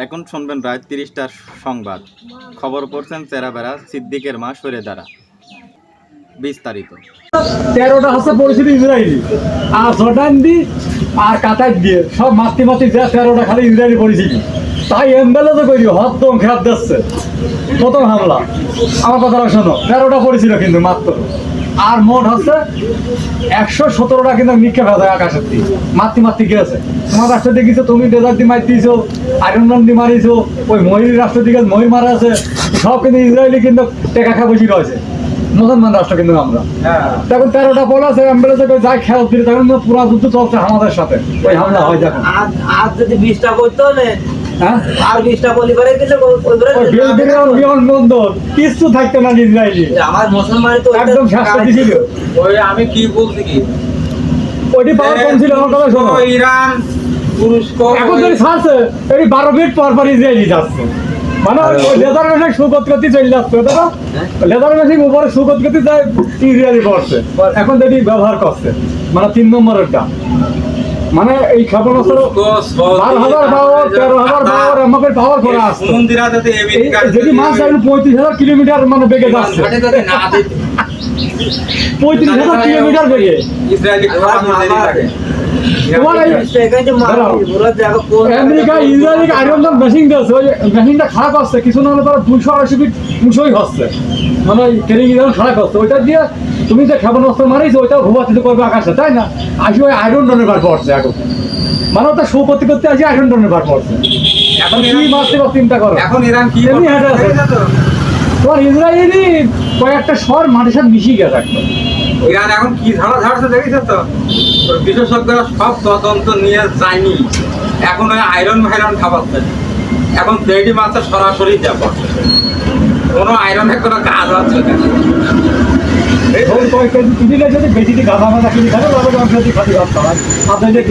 এখন শুনবেন রাত ৩০টার সংবাদ। খবর পড়ছেন চেরাবেড়া সিদ্দিকের মা সরেদারা। বিস্তারিত 13টা হচ্ছে পরিস্থিতি ইসরায়েলি আর জর্ডান দি আর কাতার দিয়ে সব মাতি যা 13টা খালি ইসরায়েলি পরিস্থিতি। তাই এমবেলেজও করি হদ্দম খেয়াল দিচ্ছে প্রথম হামলা। আমার কথাটা শোনো, 13টা পড়েছিল কিন্তু মাত্র, আর মোট হচ্ছে 117টা কিন্তু নিক্ষেপ হয় আকাশের দিকে মাতি গিয়েছে। তোমার রাষ্ট্র দিকেছো, তুমি ডেজার দিয়ে মার দিয়েছো, আয়রন দিয়ে মারিছো, ওই মহির রাষ্ট্র দিকে মহির মারা আছে, সব কিন্তু ইসরায়েলি কিন্তু টেকা খা বসে রয়েছে। মুসলমান রাষ্ট্র কিন্তু আমরা তখন 13টা বল আছে অ্যাম্বুলেন্সে যাই খেয়াল দিলে তখন পুরো যুদ্ধ চলছে আমাদের সাথে। ওই হামলা হয় যখন আর যদি 20টা করতে হলে আর 20টা পরিবারে কিন্তু বিমানবন্দর কিছু থাকতো না ইসরায়েলি। আমার মুসলমান তো একদম শেষ করে দিয়েছিল। ওই আমি কি বলছি কি ওইটি পাওয়ার কম ছিল। আমার কথা শোনো, ইরান তুরস্ক এখন যদি ছাড়ছে এই 12 মিনিট পর ইসরায়েলি যাচ্ছে, মানে ওই লেদার মেশিন সুগত করতে চলে যাচ্ছে, দাদা লেদার মেশিন উপরে সুগত করতে যায় ইসরায়েলি পড়ছে। এখন যদি ব্যবহার করছে মানে 3 নম্বরেরটা, মানে এই ক্ষেপণাস্ত্র 12,000 পাওয়ার 13,000 পাওয়ার আমাদের পাওয়ার করা আসছে। যদি মাছ 35,000 কিলোমিটার মানে বেগে যাচ্ছে, 35,000 কিলোমিটার বেগে আমেরিকা ইসরায়েলকে আয়রন ডোম মেশিন দিয়েছে। ওই মেশিনটা খারাপ আসছে, কিছু না হলে তারা 280 ফিট উঁচুই হচ্ছে, মানে ট্রেনিং খারাপ হচ্ছে। ওইটা দিয়ে তুমি যে ক্ষেপণাস্ত্র মারিস ওইটাও ঘুমাতে করবে আকাশে, তাই না? আসি ওই আয়রন ডোনের বার পড়ছে এখন, মানে ওটা শো করতে আসি আয়রন ডোনের বার পড়ছে। এখন কি মারতে বা চিন্তা করো, এখন ইরান কি তোমার ইসরায়েলি কয়েকটা শহর মাটির সাথে মিশিয়ে গেছে একদম। ইরান এখন কি ঝাড়া ঝাড়ছে দেখেছো তো? বিশেষজ্ঞরা সব তদন্ত নিয়ে যায়নি, এখন ওই আয়রন খাবাচ্ছে। এখন তৈরি মাছটা সরাসরি যাবো, কোনো আয়রনের কোনো কাজ হচ্ছে না। বেশি গাধা মাথা কিনে খাবে, আপনাদের